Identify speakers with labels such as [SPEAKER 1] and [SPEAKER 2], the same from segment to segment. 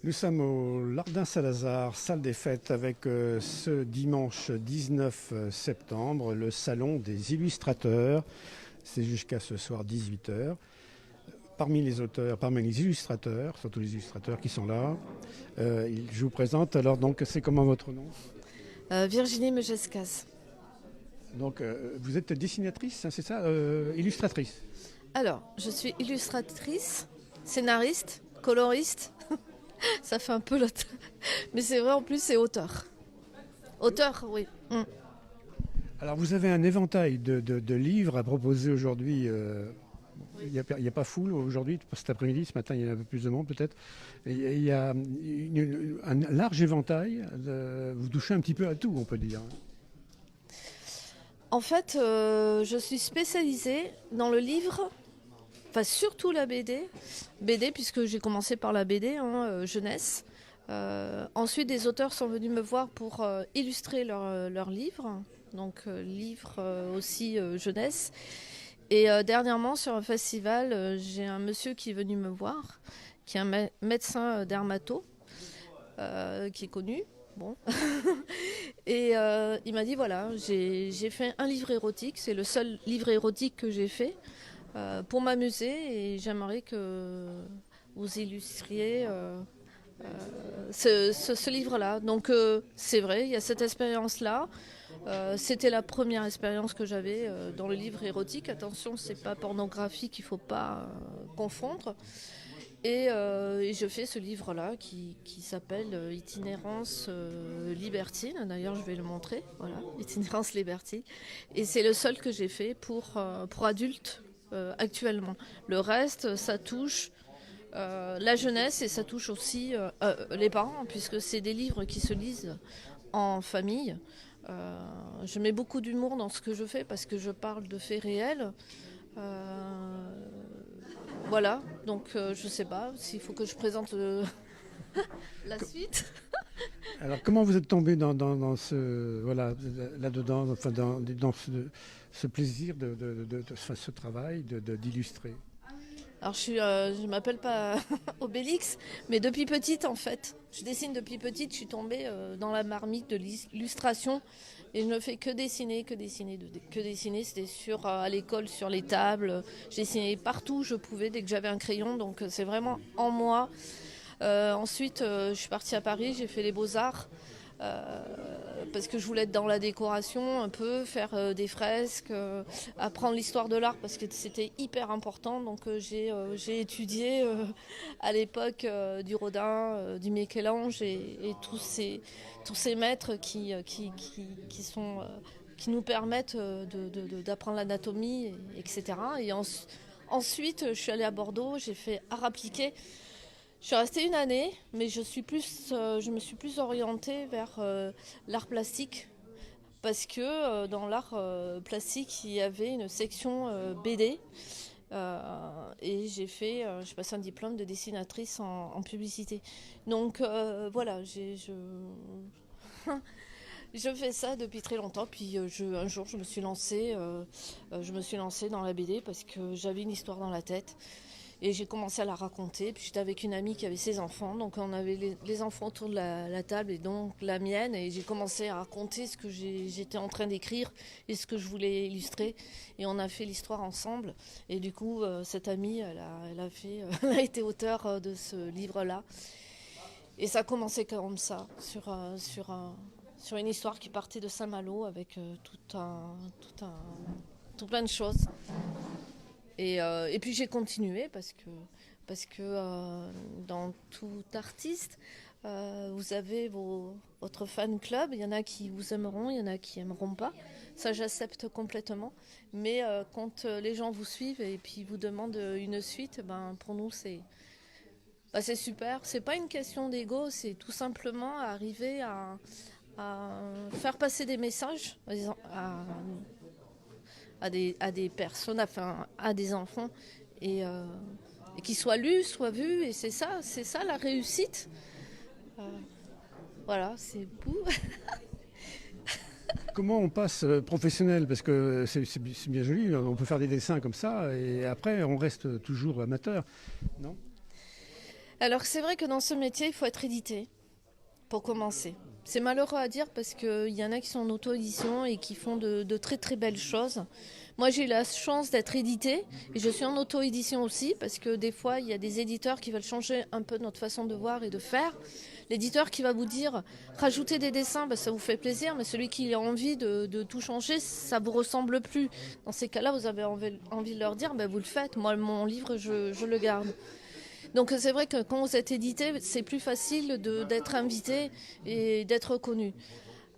[SPEAKER 1] Nous sommes au Lardin Saint-Lazare, salle des fêtes, avec ce dimanche 19 septembre, le salon des illustrateurs. C'est jusqu'à ce soir 18 heures. Parmi les auteurs, parmi les illustrateurs, surtout les illustrateurs qui sont là, je vous présente. Alors donc, c'est comment votre nom?
[SPEAKER 2] Virginie Megescas.
[SPEAKER 1] Donc, vous êtes dessinatrice, hein, c'est ça, illustratrice.
[SPEAKER 2] Alors, je suis illustratrice, scénariste, coloriste. Ça fait un peu l'autre. Mais c'est vrai, en plus, c'est auteur. Auteur, oui.
[SPEAKER 1] Alors, vous avez un éventail de livres à proposer aujourd'hui. Il n'y a pas foule aujourd'hui, cet après-midi, ce matin, il y a un peu plus de monde peut-être. Il y a un large éventail. Vous touchez un petit peu à tout, on peut dire.
[SPEAKER 2] En fait, je suis spécialisée dans le livre, enfin surtout la BD. BD, puisque j'ai commencé par la BD, jeunesse. Ensuite, des auteurs sont venus me voir pour illustrer leurs livres. Donc, livres aussi jeunesse. Et dernièrement, sur un festival, j'ai un monsieur qui est venu me voir, qui est un médecin dermato, qui est connu. Bon. Et il m'a dit voilà, j'ai fait un livre érotique, c'est le seul livre érotique que j'ai fait pour m'amuser et j'aimerais que vous illustriez ce livre-là. Donc c'est vrai, il y a cette expérience-là. C'était la première expérience que j'avais dans le livre érotique. Attention, c'est pas pornographique, il faut pas confondre. Et je fais ce livre-là qui s'appelle Itinérance libertine. D'ailleurs, je vais le montrer. Voilà, Itinérance libertine. Et c'est le seul que j'ai fait pour adultes actuellement. Le reste, ça touche la jeunesse et ça touche aussi les parents, puisque c'est des livres qui se lisent en famille. Je mets beaucoup d'humour dans ce que je fais parce que je parle de faits réels. Voilà, donc je sais pas s'il faut que je présente la suite.
[SPEAKER 1] Alors, comment vous êtes tombé dans ce, voilà, là-dedans, enfin, dans ce plaisir enfin, ce travail d'illustrer?
[SPEAKER 2] Alors je m'appelle pas Obélix, mais depuis petite en fait, je dessine depuis petite, je suis tombée dans la marmite de l'illustration et je ne fais que dessiner, que dessiner. C'était à l'école, sur les tables, je dessinais partout où je pouvais dès que j'avais un crayon, donc c'est vraiment en moi. Ensuite, je suis partie à Paris, j'ai fait les beaux-arts. Parce que je voulais être dans la décoration un peu, faire des fresques, apprendre l'histoire de l'art parce que c'était hyper important. Donc j'ai étudié à l'époque du Rodin, du Michel-Ange et tous ces maîtres qui nous permettent d'apprendre l'anatomie, etc. Et ensuite, je suis allée à Bordeaux, j'ai fait art appliqué. Je suis restée une année, mais je me suis plus orientée vers l'art plastique parce que dans l'art plastique, il y avait une section BD et j'ai passé un diplôme de dessinatrice en publicité. Donc voilà, je fais ça depuis très longtemps. Puis un jour, je me suis lancée dans la BD parce que j'avais une histoire dans la tête. Et j'ai commencé à la raconter. Puis j'étais avec une amie qui avait ses enfants. Donc on avait les enfants autour de la table et donc la mienne. Et j'ai commencé à raconter ce que j'étais en train d'écrire et ce que je voulais illustrer. Et on a fait l'histoire ensemble. Et du coup, cette amie, elle a été auteure de ce livre-là. Et ça a commencé comme ça, sur une histoire qui partait de Saint-Malo avec tout plein de choses. Et puis j'ai continué parce que dans tout artiste, vous avez votre fan club. Il y en a qui vous aimeront, il y en a qui aimeront pas. Ça, j'accepte complètement. Mais quand les gens vous suivent et puis vous demandent une suite, ben, pour nous, c'est super. C'est pas une question d'ego, c'est tout simplement arriver à faire passer des messages à des personnes, enfin à des enfants, et qu'ils soient lus, soient vus, et c'est ça la réussite. Euh, voilà, c'est beau.
[SPEAKER 1] Comment on passe professionnel? Parce que c'est bien joli, on peut faire des dessins comme ça, et après on reste toujours amateur, non?
[SPEAKER 2] Alors c'est vrai que dans ce métier, il faut être édité pour commencer. C'est malheureux à dire parce qu'il y en a qui sont en auto-édition et qui font de très très belles choses. Moi j'ai eu la chance d'être éditée et je suis en auto-édition aussi parce que des fois il y a des éditeurs qui veulent changer un peu notre façon de voir et de faire. L'éditeur qui va vous dire rajoutez des dessins, ça vous fait plaisir, mais celui qui a envie de tout changer, ça vous ressemble plus. Dans ces cas-là, vous avez envie de leur dire vous le faites. Moi mon livre je le garde. Donc c'est vrai que quand vous êtes édité, c'est plus facile d'être invité et d'être reconnu.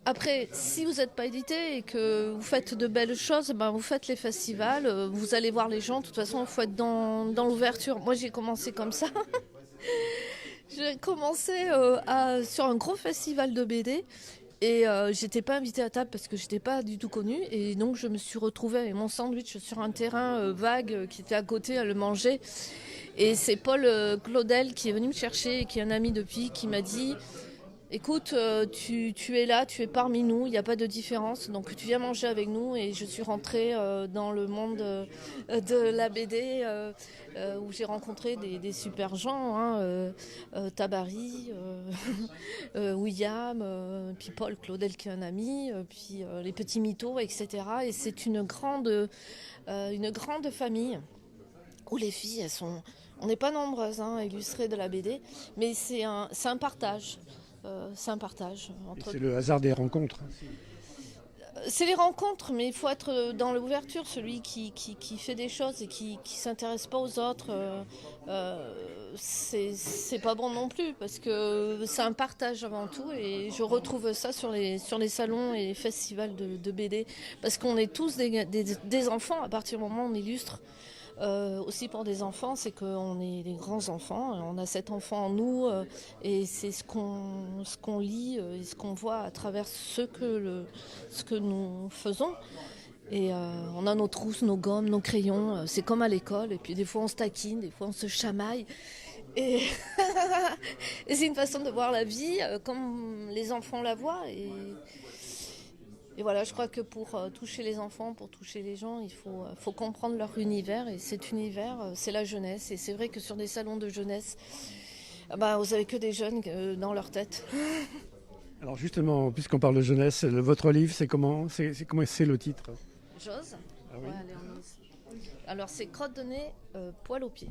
[SPEAKER 2] Après, si vous n'êtes pas édité et que vous faites de belles choses, vous faites les festivals, vous allez voir les gens. De toute façon, il faut être dans l'ouverture. Moi, j'ai commencé comme ça. J'ai commencé sur un gros festival de BD. Et j'étais pas invitée à table parce que j'étais pas du tout connue. Et donc je me suis retrouvée avec mon sandwich sur un terrain vague qui était à côté à le manger. Et c'est Paul Claudel qui est venu me chercher et qui est un ami depuis, qui m'a dit écoute, tu es là, tu es parmi nous, il n'y a pas de différence, donc tu viens manger avec nous. Et je suis rentrée dans le monde de la BD où j'ai rencontré des super gens, Tabary, William, puis Paul Claudel qui est un ami, puis les petits mythos, etc. Et c'est une grande famille où les filles, on n'est pas nombreuses à illustrer de la BD, mais c'est un partage. C'est un partage.
[SPEAKER 1] C'est le hasard des rencontres.
[SPEAKER 2] C'est les rencontres, mais il faut être dans l'ouverture. Celui qui fait des choses et qui ne s'intéresse pas aux autres, c'est pas bon non plus, parce que c'est un partage avant tout. Et je retrouve ça sur les salons et les festivals de BD, parce qu'on est tous des enfants à partir du moment où on illustre. Aussi pour des enfants, c'est qu'on est des grands enfants, on a cet enfant en nous et c'est ce qu'on lit et ce qu'on voit à travers ce que nous faisons. Et on a nos trousses, nos gommes, nos crayons, c'est comme à l'école, et puis des fois on se taquine, des fois on se chamaille. Et, et c'est une façon de voir la vie comme les enfants la voient. Et voilà, je crois que pour toucher les enfants, pour toucher les gens, il faut comprendre leur univers. Et cet univers, c'est la jeunesse. Et c'est vrai que sur des salons de jeunesse, vous n'avez que des jeunes dans leur tête.
[SPEAKER 1] Alors justement, puisqu'on parle de jeunesse, votre livre, c'est comment c'est le titre?
[SPEAKER 2] J'ose.
[SPEAKER 1] Ah oui.
[SPEAKER 2] Ouais, allez, on ose. Alors c'est crotte de nez, poil aux pieds.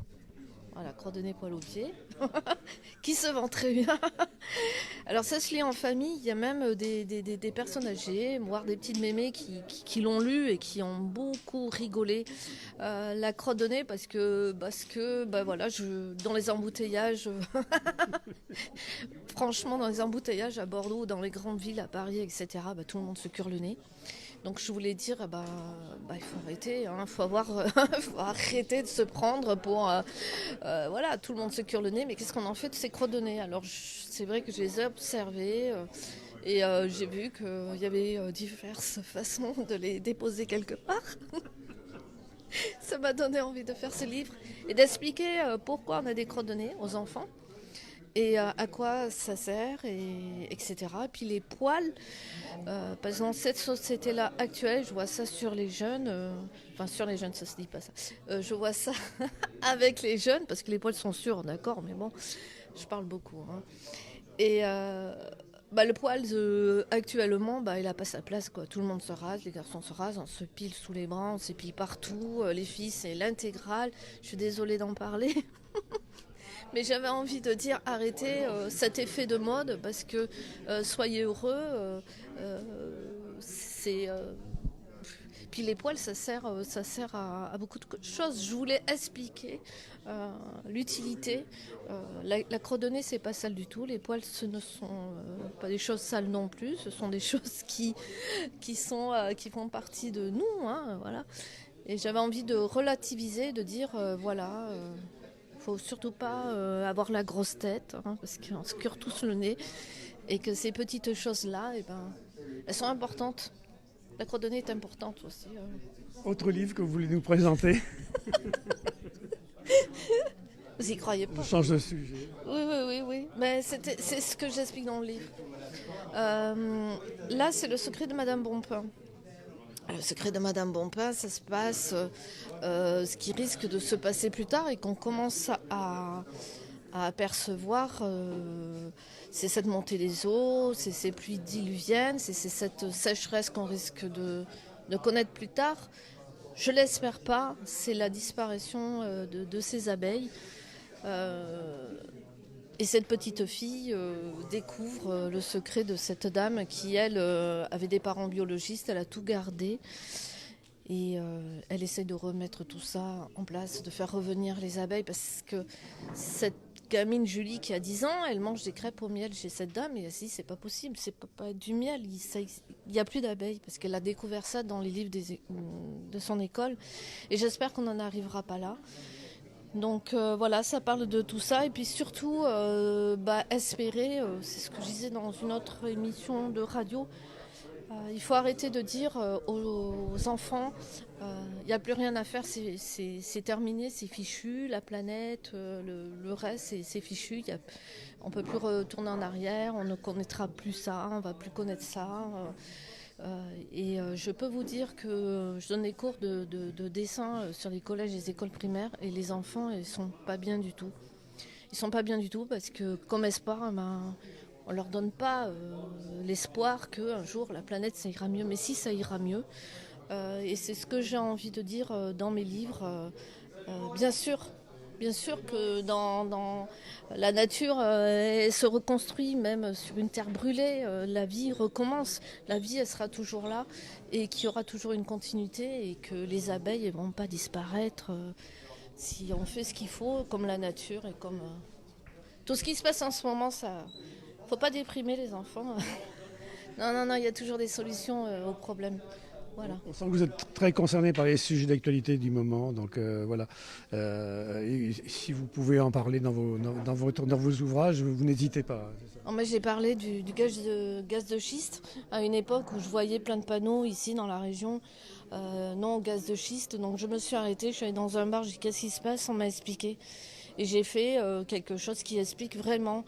[SPEAKER 2] Voilà, crotte de nez, poil aux pieds, qui se vend très bien. Alors ça se lit en famille, il y a même des personnes âgées, voire des petites mémés qui l'ont lu et qui ont beaucoup rigolé. La crotte de nez parce que voilà, dans les embouteillages, franchement dans les embouteillages à Bordeaux, dans les grandes villes, à Paris, etc., tout le monde se cure le nez. Donc je voulais dire, il faut arrêter, faut arrêter de se prendre pour, voilà, tout le monde se cure le nez, mais qu'est-ce qu'on en fait de ces crottes de nez? Alors c'est vrai que je les ai observées et j'ai vu qu'il y avait diverses façons de les déposer quelque part. Ça m'a donné envie de faire ce livre et d'expliquer pourquoi on a des crottes de nez aux enfants. Et à quoi ça sert, etc. Et puis les poils, parce que dans cette société-là actuelle, je vois ça sur les jeunes, sur les jeunes, ça se dit pas ça. Je vois ça avec les jeunes, parce que les poils sont sûrs, d'accord, mais bon, je parle beaucoup. Et le poil, actuellement, il n'a pas sa place, quoi. Tout le monde se rase, les garçons se rasent, on se pile sous les bras, on s'épile partout. Les filles, c'est l'intégrale. Je suis désolée d'en parler. Mais j'avais envie de dire arrêtez cet effet de mode parce que soyez heureux. Puis les poils, ça sert à beaucoup de choses. Je voulais expliquer l'utilité. La crotte de nez, c'est pas sale du tout. Les poils, ce ne sont pas des choses sales non plus. Ce sont des choses qui font partie de nous. Voilà. Et j'avais envie de relativiser, de dire voilà. Faut surtout pas avoir la grosse tête, parce qu'on se cure tous le nez, et que ces petites choses-là, elles sont importantes. La crotte de nez est importante aussi.
[SPEAKER 1] Autre livre que vous voulez nous présenter?
[SPEAKER 2] Vous y croyez pas?
[SPEAKER 1] On change de sujet.
[SPEAKER 2] Oui. Mais c'est ce que j'explique dans le livre. Là, c'est le secret de Madame Bonpin. Le secret de Madame Bonpin, ça se passe, ce qui risque de se passer plus tard et qu'on commence à à apercevoir, c'est cette montée des eaux, c'est ces pluies diluviennes, c'est cette sécheresse qu'on risque de connaître plus tard. Je l'espère pas, c'est la disparition de ces abeilles. Et cette petite fille découvre le secret de cette dame qui, elle, avait des parents biologistes, elle a tout gardé. Et elle essaie de remettre tout ça en place, de faire revenir les abeilles, parce que cette gamine Julie qui a 10 ans, elle mange des crêpes au miel chez cette dame, et elle se dit c'est pas possible, c'est pas du miel, il n'y a plus d'abeilles, parce qu'elle a découvert ça dans les livres de son école, et j'espère qu'on n'en arrivera pas là. Donc voilà, ça parle de tout ça, et puis surtout espérer, c'est ce que je disais dans une autre émission de radio, il faut arrêter de dire aux enfants, il n'y a plus rien à faire, c'est terminé, c'est fichu, la planète, le reste, c'est fichu, on ne peut plus retourner en arrière, on ne connaîtra plus ça, on ne va plus connaître ça. Et je peux vous dire que je donne des cours de dessin sur les collèges et les écoles primaires, et les enfants, ils ne sont pas bien du tout. Ils ne sont pas bien du tout parce que, comme espoir, on ne leur donne pas l'espoir qu'un jour la planète ça ira mieux. Mais si, ça ira mieux. Et c'est ce que j'ai envie de dire dans mes livres. Bien sûr que dans la nature, elle se reconstruit, même sur une terre brûlée, la vie recommence. La vie, elle sera toujours là, et qu'il y aura toujours une continuité, et que les abeilles ne vont pas disparaître si on fait ce qu'il faut, comme la nature et comme tout ce qui se passe en ce moment. Ça, faut pas déprimer les enfants. Non, il y a toujours des solutions aux problèmes. Voilà.
[SPEAKER 1] On sent que vous êtes très concerné par les sujets d'actualité du moment, donc voilà. Et si vous pouvez en parler dans vos ouvrages, vous n'hésitez pas.
[SPEAKER 2] Moi, j'ai parlé du gaz de schiste à une époque où je voyais plein de panneaux ici dans la région, non au gaz de schiste. Donc je me suis arrêtée, je suis allée dans un bar, j'ai dit qu'est-ce qui se passe, on m'a expliqué. Et j'ai fait quelque chose qui explique vraiment.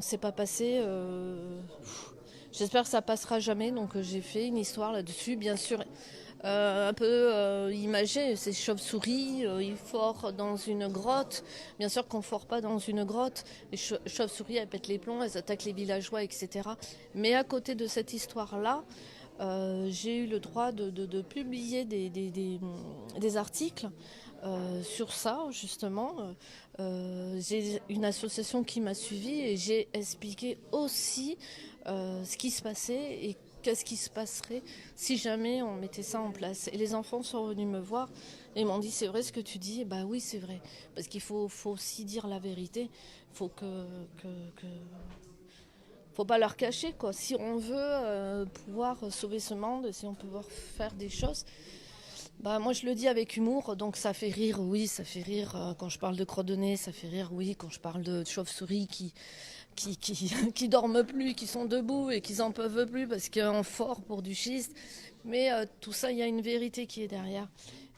[SPEAKER 2] C'est pas passé. J'espère que ça passera jamais. Donc j'ai fait une histoire là-dessus, bien sûr. Un peu imagé, c'est chauve-souris, ils forent dans une grotte. Bien sûr qu'on ne fore pas dans une grotte. Les chauves-souris, elles pètent les plombs, elles attaquent les villageois, etc. Mais à côté de cette histoire-là, j'ai eu le droit de publier des articles sur ça, justement. J'ai une association qui m'a suivie, et j'ai expliqué aussi ce qui se passait et qu'est-ce qui se passerait si jamais on mettait ça en place. Et les enfants sont venus me voir et m'ont dit c'est vrai ce que tu dis. Bah oui, c'est vrai, parce qu'il faut aussi dire la vérité. Faut faut pas leur cacher, quoi. Si on veut pouvoir sauver ce monde, si on peut pouvoir faire des choses, moi je le dis avec humour, donc ça fait rire, oui, ça fait rire quand je parle de crotte de nez, ça fait rire, oui, quand je parle de chauves-souris qui dorment plus, qui sont debout et qui n'en peuvent plus parce qu'il y a un fort pour du schiste. Mais tout ça, il y a une vérité qui est derrière.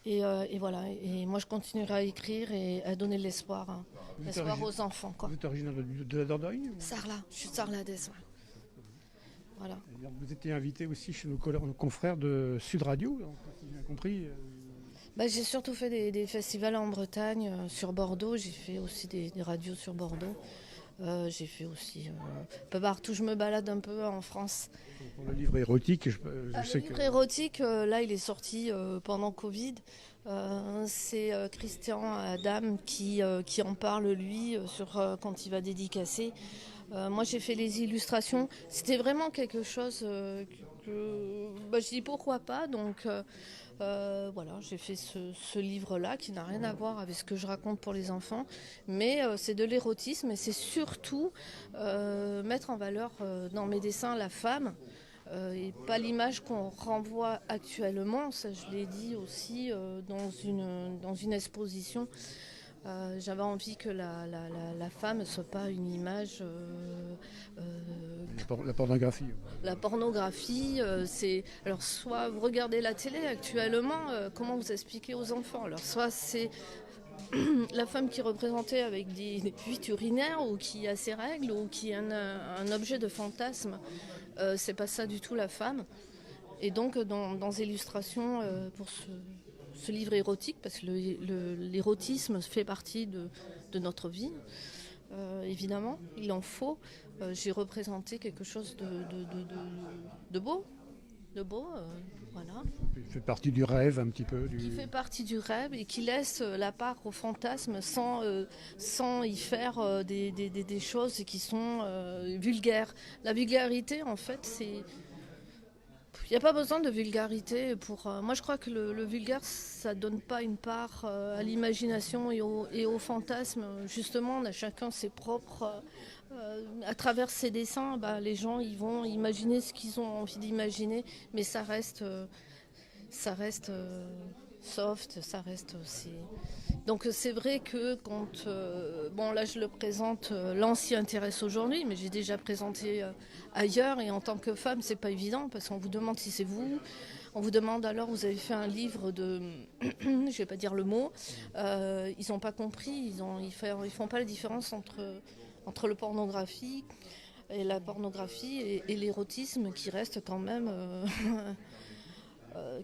[SPEAKER 2] Et voilà, et moi je continuerai à écrire et à donner de l'espoir, l'espoir aux enfants, quoi.
[SPEAKER 1] Vous êtes originaire de la Dordogne?
[SPEAKER 2] Sarlat, je suis de Sarlat-d'Est. Ouais. Voilà.
[SPEAKER 1] Vous étiez invité aussi chez nos confrères de Sud Radio, si j'ai bien compris.
[SPEAKER 2] J'ai surtout fait des festivals en Bretagne, sur Bordeaux. J'ai fait aussi des radios sur Bordeaux. J'ai fait aussi un peu partout. Je me balade un peu en France.
[SPEAKER 1] Pour le livre érotique,
[SPEAKER 2] Le livre érotique, là, il est sorti pendant Covid. C'est Christian Adam qui en parle, lui, sur quand il va dédicacer. Moi, j'ai fait les illustrations. C'était vraiment quelque chose que je dis pourquoi pas. Donc voilà, j'ai fait ce livre-là qui n'a rien à voir avec ce que je raconte pour les enfants, mais c'est de l'érotisme, et c'est surtout mettre en valeur dans mes dessins la femme, et pas l'image qu'on renvoie actuellement. Ça, je l'ai dit aussi dans une exposition. J'avais envie que la femme ne soit pas une image.
[SPEAKER 1] La pornographie.
[SPEAKER 2] La pornographie, c'est. Alors, soit vous regardez la télé actuellement, comment vous expliquez aux enfants? Alors, soit c'est la femme qui est représentée avec des fuites urinaires, ou qui a ses règles, ou qui est un objet de fantasme. C'est pas ça du tout, la femme. Et donc, dans l'illustration, pour ce livre érotique, parce que l'érotisme fait partie de notre vie, évidemment, il en faut. J'ai représenté quelque chose de beau, voilà.
[SPEAKER 1] Il fait partie du rêve un petit peu.
[SPEAKER 2] Qui fait partie du rêve et qui laisse la part au fantasme sans y faire des choses qui sont vulgaires. La vulgarité, en fait, c'est... Il n'y a pas besoin de vulgarité pour... moi, je crois que le vulgaire, ça ne donne pas une part à l'imagination et au fantasme. Justement, on a chacun ses propres... à travers ces dessins, les gens ils vont imaginer ce qu'ils ont envie d'imaginer, mais ça reste soft, ça reste aussi. Donc c'est vrai que quand bon là je le présente, l'an s'y intéresse aujourd'hui, mais j'ai déjà présenté ailleurs et en tant que femme c'est pas évident parce qu'on vous demande si c'est vous, on vous demande alors vous avez fait un livre de, je vais pas dire le mot, ils n'ont pas compris, ils font pas la différence entre le pornographie et la pornographie et l'érotisme qui reste quand même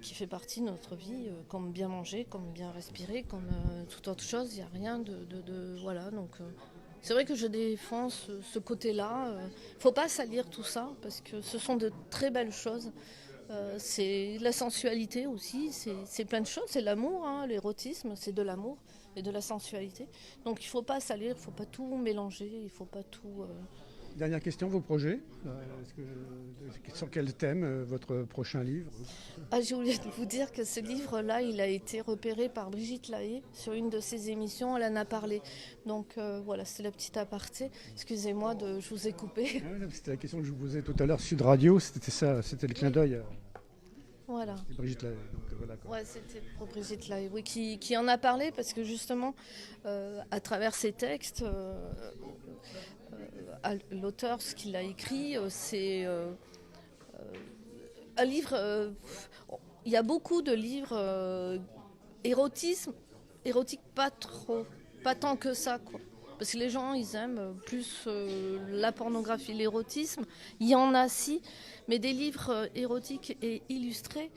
[SPEAKER 2] qui fait partie de notre vie, comme bien manger, comme bien respirer, comme toute autre chose. Il n'y a rien de voilà. Donc c'est vrai que je défends ce côté-là. Il ne faut pas salir tout ça parce que ce sont de très belles choses. C'est la sensualité aussi, c'est plein de choses. C'est l'amour, hein, l'érotisme, c'est de l'amour et de la sensualité. Donc il ne faut pas salir, il ne faut pas tout mélanger, il ne faut pas tout...
[SPEAKER 1] Dernière question, vos projets sur quel thème votre prochain livre?
[SPEAKER 2] J'ai oublié de vous dire que ce livre-là, il a été repéré par Brigitte Lahaie sur une de ses émissions, elle en a parlé. Donc voilà, c'est la petite aparté. Excusez-moi, je vous ai coupé.
[SPEAKER 1] C'était la question que je vous posais tout à l'heure, Sud Radio, c'était ça, c'était le clin d'œil.
[SPEAKER 2] Voilà.
[SPEAKER 1] Brigitte Lahaie. Voilà,
[SPEAKER 2] ouais, c'était pour Brigitte Lahaie, oui, qui en a parlé parce que justement, à travers ses textes, l'auteur, ce qu'il a écrit, c'est un livre. Il y a beaucoup de livres érotiques, pas tant que ça, quoi. Parce que les gens, ils aiment plus la pornographie, l'érotisme. Il y en a si, mais des livres érotiques et illustrés,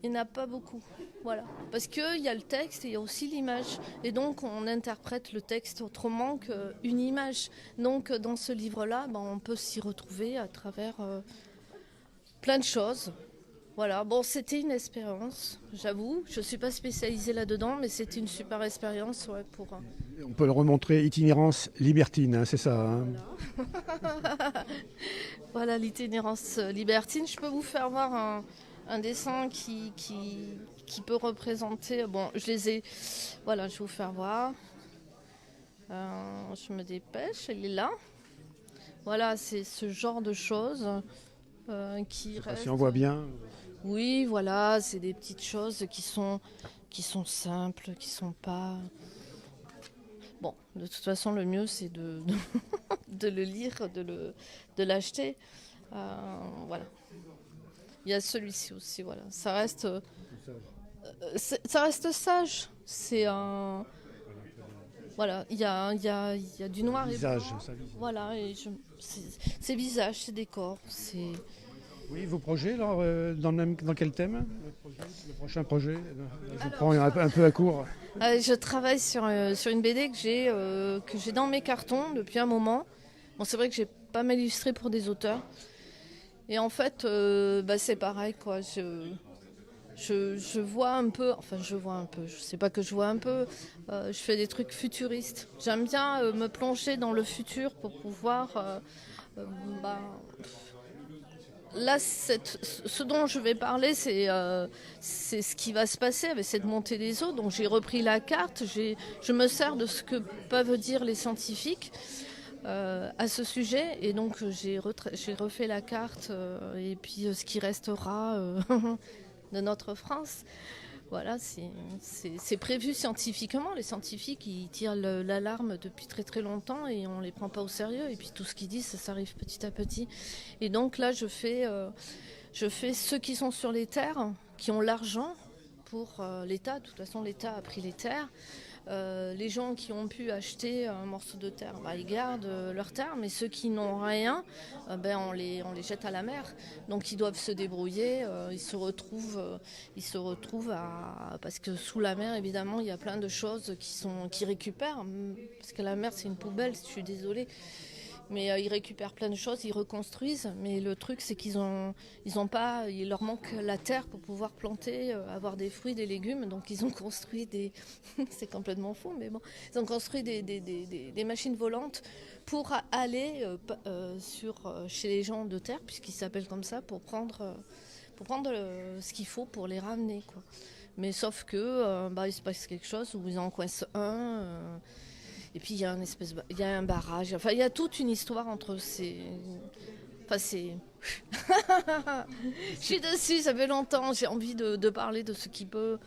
[SPEAKER 2] il n'y en a pas beaucoup. Voilà. Parce qu'il y a le texte et il y a aussi l'image. Et donc, on interprète le texte autrement qu'une image. Donc, dans ce livre-là, on peut s'y retrouver à travers plein de choses. Voilà. Bon, c'était une expérience, j'avoue. Je ne suis pas spécialisée là-dedans, mais c'était une super expérience pour...
[SPEAKER 1] On peut le remontrer, itinérance libertine, hein, c'est ça. Hein.
[SPEAKER 2] Voilà. Voilà, l'itinérance libertine. Je peux vous faire voir un dessin qui peut représenter... Bon, je les ai... Voilà, je vais vous faire voir. Je me dépêche, elle est là. Voilà, c'est ce genre de choses qui restent...
[SPEAKER 1] Si on voit bien...
[SPEAKER 2] Oui, voilà, c'est des petites choses qui sont simples, qui sont pas... Bon, de toute façon, le mieux, c'est de le lire, de l'acheter. Voilà. Il y a celui-ci aussi, voilà. Ça reste sage. C'est un... Voilà, il y a du noir
[SPEAKER 1] visage,
[SPEAKER 2] et blanc.
[SPEAKER 1] ça, visage.
[SPEAKER 2] Voilà, et c'est visage, c'est décor, c'est...
[SPEAKER 1] Oui, vos projets, alors, dans quel thème le prochain projet? Je prends un peu à court.
[SPEAKER 2] Je travaille sur une BD que j'ai dans mes cartons depuis un moment. Bon, c'est vrai que j'ai pas mal illustré pour des auteurs. Et en fait, c'est pareil, quoi. Je vois un peu, je sais pas que je vois un peu, je fais des trucs futuristes. J'aime bien me plonger dans le futur pour pouvoir... Là, ce dont je vais parler, c'est ce qui va se passer avec cette montée des eaux. Donc j'ai repris la carte, je me sers de ce que peuvent dire les scientifiques à ce sujet. Et donc j'ai refait la carte et puis ce qui restera de notre France. Voilà, c'est prévu scientifiquement. Les scientifiques, ils tirent l'alarme depuis très très longtemps et on ne les prend pas au sérieux. Et puis tout ce qu'ils disent, ça arrive petit à petit. Et donc là, je fais ceux qui sont sur les terres, qui ont l'argent pour l'État. De toute façon, l'État a pris les terres. Les gens qui ont pu acheter un morceau de terre, ils gardent leur terre, mais ceux qui n'ont rien, on les jette à la mer. Donc ils doivent se débrouiller, ils se retrouvent parce que sous la mer, évidemment, il y a plein de choses qui récupèrent, parce que la mer, c'est une poubelle, je suis désolée. Mais ils récupèrent plein de choses, ils reconstruisent. Mais le truc, c'est il leur manque la terre pour pouvoir planter, avoir des fruits, des légumes. Donc ils ont construit c'est complètement fou, mais bon. Ils ont construit des machines volantes pour aller chez les gens de terre, puisqu'ils s'appellent comme ça, pour prendre ce qu'il faut pour les ramener, quoi. Mais sauf que il se passe quelque chose où ils en coincent un. Et puis il y a il y a un barrage. Enfin, il y a toute une histoire entre ces. Enfin, c'est. Je suis dessus, ça fait longtemps. J'ai envie de parler de ce qui peut.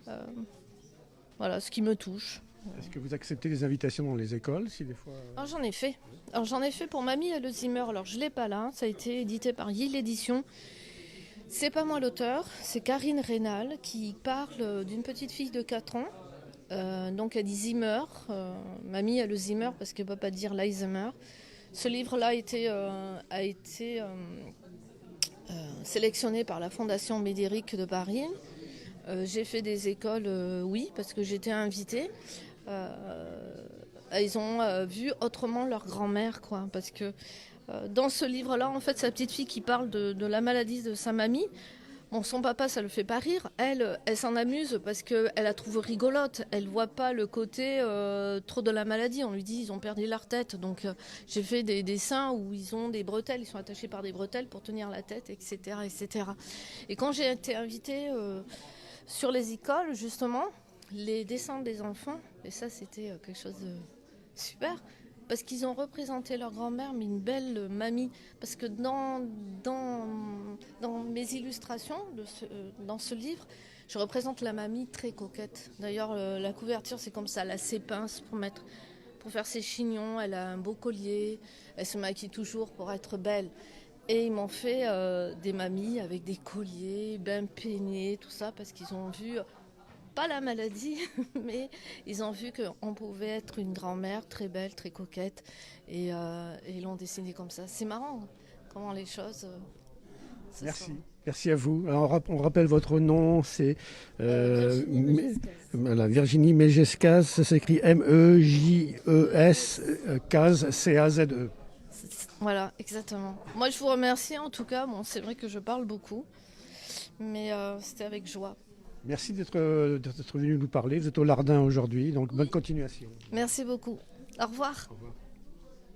[SPEAKER 2] Ce qui me touche.
[SPEAKER 1] Est-ce que vous acceptez les invitations dans les écoles, si des fois...
[SPEAKER 2] Alors j'en ai fait. J'en ai fait pour Mamie Alzheimer. Alors je l'ai pas là. Ça a été édité par Yale Édition. C'est pas moi l'auteur. C'est Karine Rénal qui parle d'une petite fille de 4 ans. Donc elle dit Zimmer, Mamie a le Zimmer parce qu'elle ne peut pas dire l'Alzheimer. Ce livre-là a été sélectionné par la Fondation Médéric de Paris. J'ai fait des écoles, oui, parce que j'étais invitée. Ils ont vu autrement leur grand-mère, quoi, parce que dans ce livre-là, en fait, c'est la petite fille qui parle de la maladie de sa mamie. Bon, son papa, ça le fait pas rire. Elle s'en amuse parce qu'elle la trouve rigolote. Elle voit pas le côté trop de la maladie. On lui dit ils ont perdu leur tête. Donc j'ai fait des dessins où ils ont des bretelles. Ils sont attachés par des bretelles pour tenir la tête, etc. etc. Et quand j'ai été invitée sur les écoles, justement, les dessins des enfants, et ça c'était quelque chose de super, parce qu'ils ont représenté leur grand-mère, mais une belle mamie. Parce que dans mes illustrations, dans ce livre, je représente la mamie très coquette. D'ailleurs, la couverture, c'est comme ça. Elle a ses pinces pour faire ses chignons. Elle a un beau collier. Elle se maquille toujours pour être belle. Et ils m'ont fait des mamies avec des colliers, bien peignés, tout ça, parce qu'ils ont vu... pas la maladie, mais ils ont vu qu'on pouvait être une grand-mère très belle, très coquette, et ils l'ont dessinée comme ça. C'est marrant comment les choses...
[SPEAKER 1] Merci. Merci à vous. Alors, on rappelle votre nom, c'est Virginie Megescaz, ça s'écrit M-E-J-E-S, C-A-Z-E.
[SPEAKER 2] Voilà, exactement. Moi, je vous remercie en tout cas. Bon, c'est vrai que je parle beaucoup, mais c'était avec joie.
[SPEAKER 1] Merci d'être venu nous parler. Vous êtes au Lardin aujourd'hui, donc bonne continuation.
[SPEAKER 2] Merci beaucoup. Au revoir.
[SPEAKER 1] Au revoir.